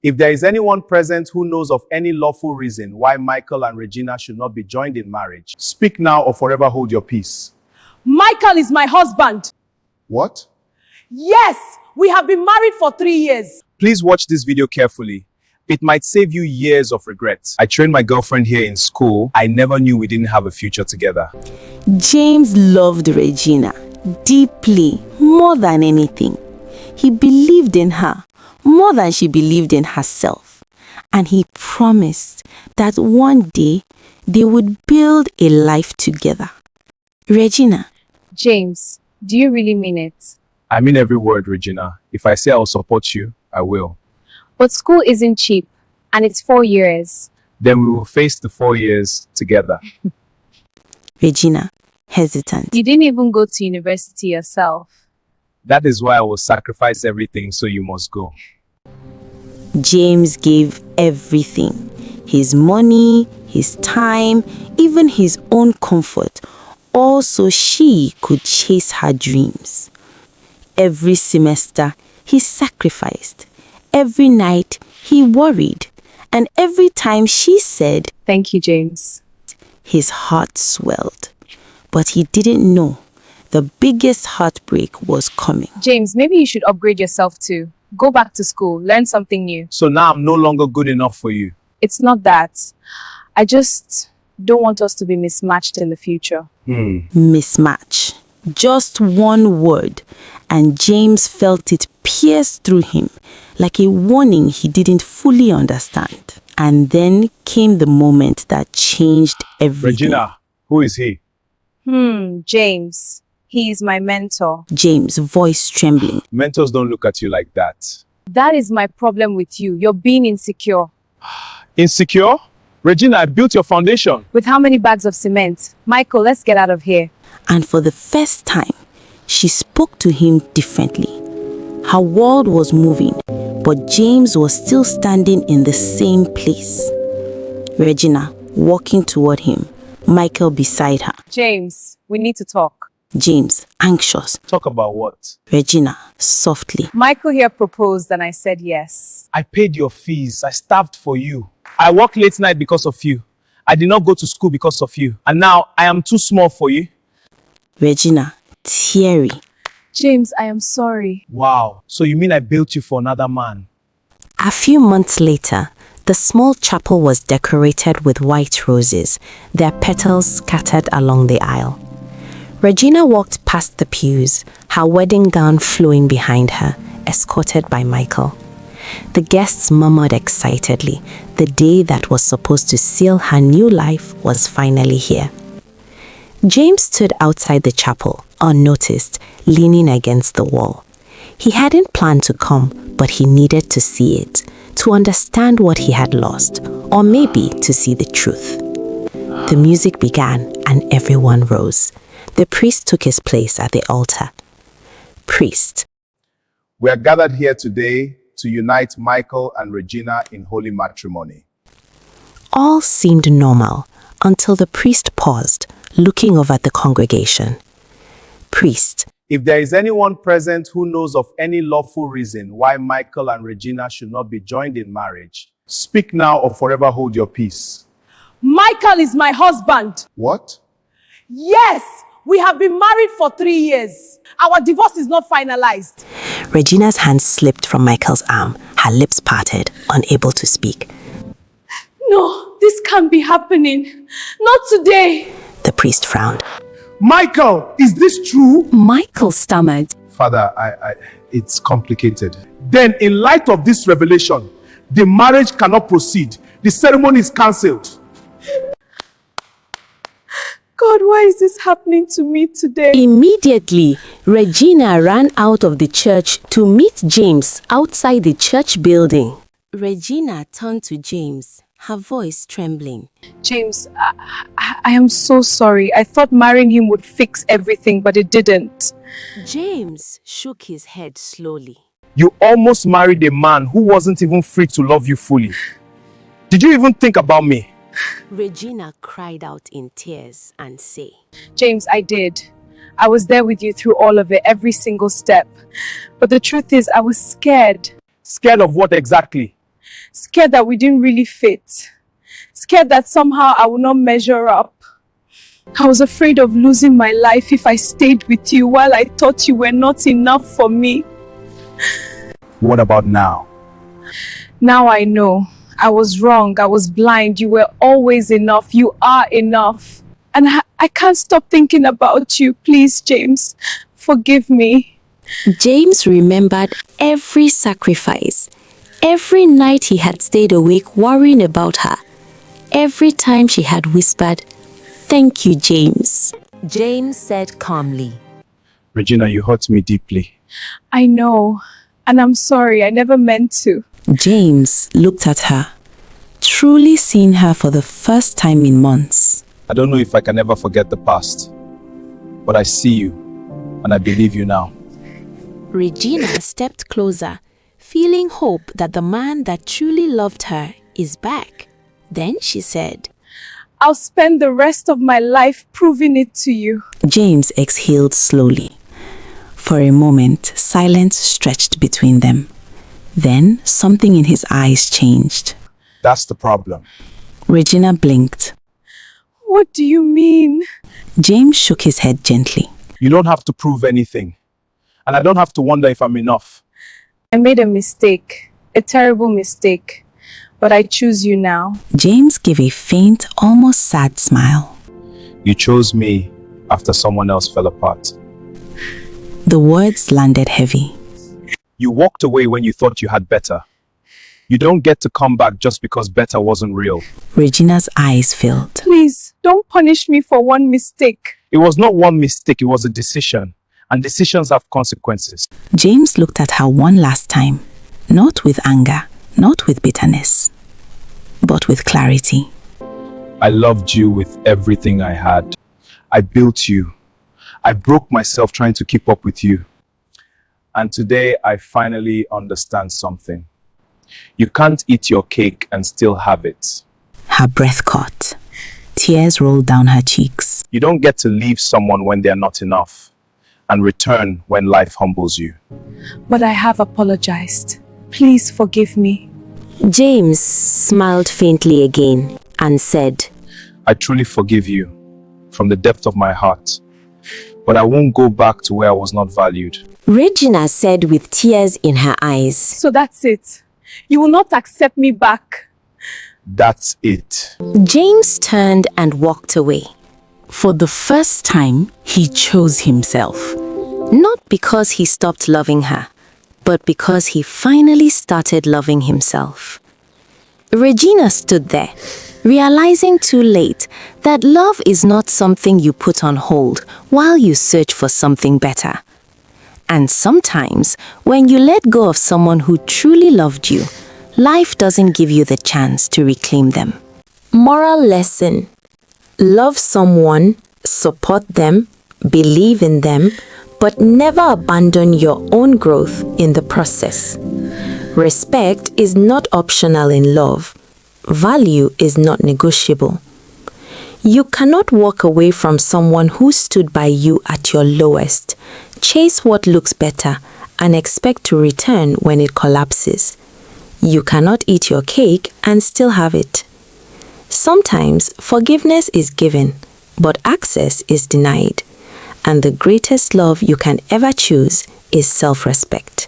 If there is anyone present who knows of any lawful reason why Michael and Regina should not be joined in marriage, speak now or forever hold your peace. Michael is my husband. What? Yes, we have been married for 3 years. Please watch this video carefully. It might save you years of regret. I trained my girlfriend here in school. I never knew we didn't have a future together. James loved Regina deeply, more than anything. He believed in her more than she believed in herself. And he promised that one day they would build a life together. Regina. James, do you really mean it? I mean every word, Regina. If I say I'll support you, I will. But school isn't cheap, and it's 4 years. Then we will face the 4 years together. Regina, hesitant. You didn't even go to university yourself. That is why I will sacrifice everything, so you must go. James gave everything. His money, his time, even his own comfort. All so she could chase her dreams. Every semester, he sacrificed. Every night, he worried. And every time she said, "Thank you, James," his heart swelled. But he didn't know the biggest heartbreak was coming. James, maybe you should upgrade yourself too. Go back to school, learn something new. So now I'm no longer good enough for you. It's not that. I just don't want us to be mismatched in the future. Mismatch. Just one word, and James felt it pierce through him like a warning he didn't fully understand. And then came the moment that changed everything. Regina, who is he? James. He is my mentor. James' voice trembling. Mentors don't look at you like that. That is my problem with you. You're being insecure. Insecure? Regina, I built your foundation. With how many bags of cement? Michael, let's get out of here. And for the first time, she spoke to him differently. Her world was moving, but James was still standing in the same place. Regina walking toward him, Michael beside her. James, we need to talk. James, anxious. Talk about what? Regina, softly. Michael here proposed and I said yes. I paid your fees. I starved for you. I worked late night because of you. I did not go to school because of you. And now I am too small for you. Regina, teary. James, I am sorry. Wow. So you mean I built you for another man? A few months later, the small chapel was decorated with white roses, their petals scattered along the aisle. Regina walked past the pews, her wedding gown flowing behind her, escorted by Michael. The guests murmured excitedly. The day that was supposed to seal her new life was finally here. James stood outside the chapel, unnoticed, leaning against the wall. He hadn't planned to come, but he needed to see it, to understand what he had lost, or maybe to see the truth. The music began and everyone rose. The priest took his place at the altar. Priest. We are gathered here today to unite Michael and Regina in holy matrimony. All seemed normal until the priest paused, looking over at the congregation. Priest. If there is anyone present who knows of any lawful reason why Michael and Regina should not be joined in marriage, speak now or forever hold your peace. Michael is my husband. What? Yes, we have been married for 3 years. Our divorce is not finalized. Regina's hand slipped from Michael's arm, her lips parted, unable to speak. No, this can't be happening. Not today. The priest frowned. Michael, is this true? Michael stammered. Father, it's complicated. Then, in light of this revelation, the marriage cannot proceed. The ceremony is cancelled. God, why is this happening to me today? Immediately, Regina ran out of the church to meet James outside the church building. Regina turned to James, her voice trembling. James, I am so sorry. I thought marrying him would fix everything, but it didn't. James shook his head slowly. You almost married a man who wasn't even free to love you fully. Did you even think about me? Regina cried out in tears and said, James, I did. I was there with you through all of it, every single step. But the truth is, I was scared. Scared of what exactly? Scared that we didn't really fit. Scared that somehow I would not measure up. I was afraid of losing my life if I stayed with you while I thought you were not enough for me. What about now? Now I know. I was wrong. I was blind. You were always enough. You are enough. And I can't stop thinking about you. Please, James, forgive me. James remembered every sacrifice, every night he had stayed awake worrying about her, every time she had whispered, "Thank you, James." James said calmly, Regina, you hurt me deeply. I know. And I'm sorry. I never meant to. James looked at her, truly seeing her for the first time in months. I don't know if I can ever forget the past, but I see you, and I believe you now. Regina stepped closer, feeling hope that the man that truly loved her is back. Then she said, I'll spend the rest of my life proving it to you. James exhaled slowly. For a moment, silence stretched between them. Then something in his eyes changed. That's the problem. Regina blinked. What do you mean? James shook his head gently. You don't have to prove anything, and I don't have to wonder if I'm enough. I made a mistake, a terrible mistake, but I choose you now. James gave a faint, almost sad smile. You chose me after someone else fell apart. The words landed heavy. You walked away when you thought you had better. You don't get to come back just because better wasn't real. Regina's eyes filled. Please, don't punish me for one mistake. It was not one mistake, it was a decision. And decisions have consequences. James looked at her one last time, not with anger, not with bitterness, but with clarity. I loved you with everything I had. I built you. I broke myself trying to keep up with you. And today I finally understand something. You can't eat your cake and still have it. Her breath caught. Tears rolled down her cheeks. You don't get to leave someone when they're not enough and return when life humbles you. But I have apologized. Please forgive me. James smiled faintly again and said, I truly forgive you from the depth of my heart. But I won't go back to where I was not valued. Regina said with tears in her eyes. So that's it. You will not accept me back. That's it. James turned and walked away. For the first time, he chose himself. Not because he stopped loving her, but because he finally started loving himself. Regina stood there, realizing too late that love is not something you put on hold while you search for something better. And sometimes, when you let go of someone who truly loved you, life doesn't give you the chance to reclaim them. Moral lesson: love someone, support them, believe in them, but never abandon your own growth in the process. Respect is not optional in love. Value is not negotiable. You cannot walk away from someone who stood by you at your lowest, chase what looks better, and expect to return when it collapses. You cannot eat your cake and still have it. Sometimes forgiveness is given, but access is denied. And the greatest love you can ever choose is self-respect.